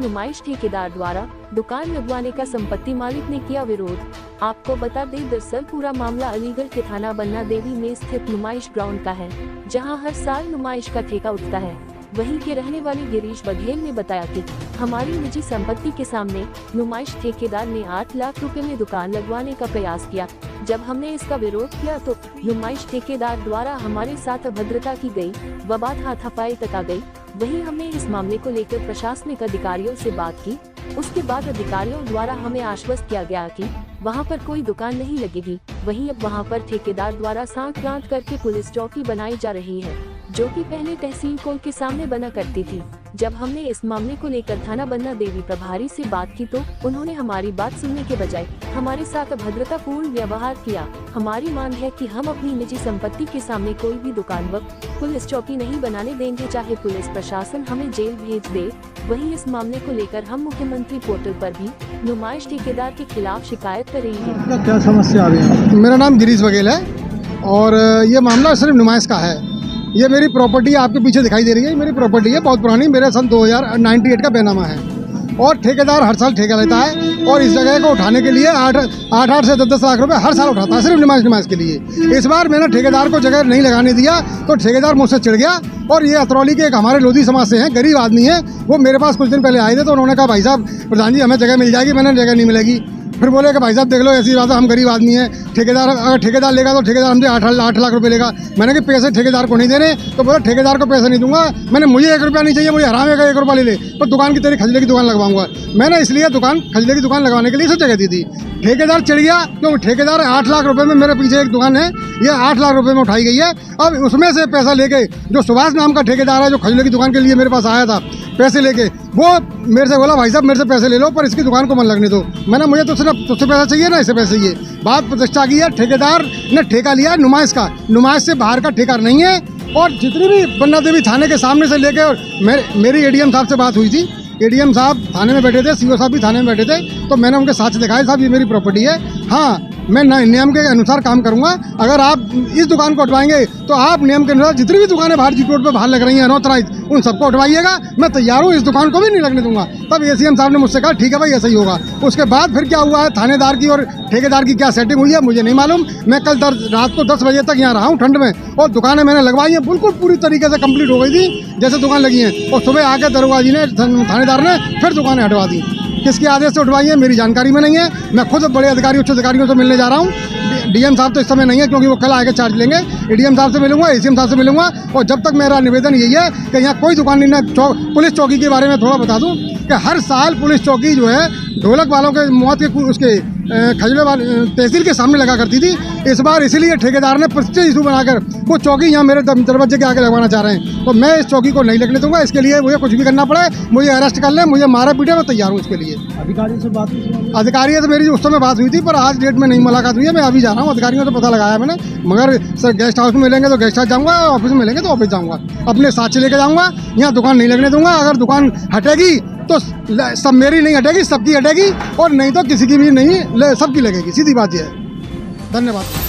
नुमाइश ठेकेदार द्वारा दुकान लगवाने का संपत्ति मालिक ने किया विरोध। आपको बता दें, दरअसल पूरा मामला अलीगढ़ के थाना बन्ना देवी में स्थित नुमाइश ग्राउंड का है, जहां हर साल नुमाइश का ठेका उठता है। वहीं के रहने वाले गिरीश बघेल ने बताया कि हमारी निजी संपत्ति के सामने नुमाइश ठेकेदार ने 8 लाख रुपए में दुकान लगवाने का प्रयास किया। जब हमने इसका विरोध किया तो नुमाइश ठेकेदार द्वारा हमारे साथ अभद्रता की गई व बात हाथापाई तक आ गई। वहीं हमने इस मामले को लेकर प्रशासनिक अधिकारियों से बात की। उसके बाद अधिकारियों द्वारा हमें आश्वस्त किया गया कि वहां पर कोई दुकान नहीं लगेगी। वहीं अब वहां पर ठेकेदार द्वारा सांठ-गांठ करके पुलिस चौकी बनाई जा रही है, जो कि पहले तहसील कोर्ट के सामने बना करती थी। जब हमने इस मामले को लेकर थाना बन्ना देवी प्रभारी से बात की तो उन्होंने हमारी बात सुनने के बजाय हमारे साथ अभद्रतापूर्ण व्यवहार किया। हमारी मांग है कि हम अपनी निजी संपत्ति के सामने कोई भी दुकान व पुलिस चौकी नहीं बनाने देंगे, चाहे पुलिस प्रशासन हमें जेल भेज दे। वहीं इस मामले को लेकर हम मुख्यमंत्री पोर्टल पर भी नुमाइश ठेकेदार के खिलाफ शिकायत कर रही है। क्या समस्या आ रही है? मेरा नाम गिरीश बघेल है और ये मामला सिर्फ नुमाइश का है। ये मेरी प्रॉपर्टी आपके पीछे दिखाई दे रही है, मेरी प्रॉपर्टी है, बहुत पुरानी, मेरे सन 2098 का बैनामा है। और ठेकेदार हर साल ठेका लेता है और इस जगह को उठाने के लिए 8 से 10 लाख रुपए हर साल उठाता है, सिर्फ नुमाइश के लिए। इस बार मैंने ठेकेदार को जगह नहीं लगाने दिया तो ठेकेदार मुझसे चिढ़ गया। और ये अतरौली के एक हमारे लोधी समाज से हैं, गरीब आदमी है, वो मेरे पास कुछ दिन पहले आए थे तो उन्होंने कहा भाई साहब प्रधान जी हमें जगह मिल जाएगी। मैंने जगह नहीं मिलेगी। फिर बोले कि भाई साहब देख लो ऐसी बात है, हम गरीब आदमी हैं, ठेकेदार अगर ठेकेदार लेगा तो ठेकेदार हमसे 8 लाख रुपए लेगा। मैंने कहा पैसे ठेकेदार को नहीं देने, तो बोला ठेकेदार को पैसे नहीं दूंगा। मैंने मुझे 1 रुपया नहीं चाहिए, मुझे हराम का 1 रुपया ले ले, पर दुकान की तेरी खजले की दुकान लगवाऊंगा। मैंने इसलिए खजले की दुकान लगवाने के लिए इसे जगह दी थी। ठेकेदार चिढ़ गया क्योंकि ठेकेदार 8 लाख रुपए में, मेरे पीछे एक दुकान है, ये 8 लाख रुपए में उठाई गई है। अब उसमें से पैसा लेके जो सुभाष नाम का ठेकेदार है, जो खजले की दुकान के लिए मेरे पास आया था पैसे लेके, वो मेरे से बोला भाई साहब मेरे से पैसे ले लो पर इसकी दुकान को मत लगने दो। मैंने मुझे तो सिर्फ तुझसे पैसा चाहिए ना, इससे पैसे चाहिए। बात प्रतिष्ठा की है, ठेकेदार ने ठेका लिया नुमाइश का, नुमाइश से बाहर का ठेका नहीं है। और जितनी भी बन्ना देवी थाने के सामने से लेके, और मेरी एडीएम साहब से बात हुई थी, एडीएम साहब थाने में बैठे थे, सीओ साहब भी थाने में बैठे थे, तो मैंने उनके साथ दिखाया साहब ये मेरी प्रॉपर्टी है, हाँ मैं नियम के अनुसार काम करूंगा। अगर आप इस दुकान को हटवाएंगे तो आप नियम के अनुसार जितनी भी दुकानें बाहर जीट रोड पर बाहर लग रही हैं अनऑथराइज, उन सबको हटवाइएगा। मैं तैयार हूँ, इस दुकान को भी नहीं लगने दूंगा। तब एसीएम साहब ने मुझसे कहा ठीक है भाई ऐसा ही होगा। उसके बाद फिर क्या हुआ है, थानेदार की और ठेकेदार की क्या सेटिंग हुई है मुझे नहीं मालूम। मैं कल रात को 10 बजे तक यहाँ रहा हूँ ठंड में, और दुकानें मैंने लगवाई हैं, बिल्कुल पूरी तरीके से कंप्लीट हो गई थी जैसे दुकान लगी है। और सुबह आके दरोगा जी ने, थानेदार ने फिर दुकानें हटवा दी। किसके आदेश से उठवाई है मेरी जानकारी में नहीं है। मैं खुद बड़े अधिकारी, उच्च अधिकारियों से मिलने जा रहा हूँ। डीएम साहब तो इस समय नहीं है क्योंकि वो कल आके चार्ज लेंगे। एडीएम साहब से मिलूंगा, एसीएम साहब से मिलूंगा। और जब तक मेरा निवेदन यही है कि यहाँ कोई दुकान नहीं है। पुलिस चौकी के बारे में थोड़ा बता दूं कि हर साल पुलिस चौकी जो है ढोलक वालों के मौत के उसके खजले वाले तहसील के सामने लगा करती थी। इस बार इसीलिए ठेकेदार ने प्रेस्टीज इशू बनाकर वो चौकी यहाँ मेरे दरवाजे के आगे लगवाना चाह रहे हैं। तो मैं इस चौकी को नहीं लगने दूंगा। इसके लिए मुझे कुछ भी करना पड़े, मुझे अरेस्ट कर ले, मुझे मारा पीटे, मैं तैयार हूँ इसके लिए। अधिकारी से बात हुई? अधिकारी से मेरी उस समय बात हुई थी पर आज डेट में नहीं मुलाकात हुई है। मैं अभी जा रहा हूँ, अधिकारियों से पता लगाया मैंने, मगर सर गेस्ट हाउस में मिलेंगे तो गेस्ट हाउस जाऊँगा, ऑफिस में मिलेंगे तो ऑफिस जाऊँगा, अपने साथ लेके जाऊँगा। यहाँ दुकान नहीं लगने दूंगा। अगर दुकान हटेगी तो सब मेरी नहीं हटेगी, सबकी हटेगी, और नहीं तो किसी की भी नहीं, सबकी लगेगी। सीधी बात यह है। धन्यवाद।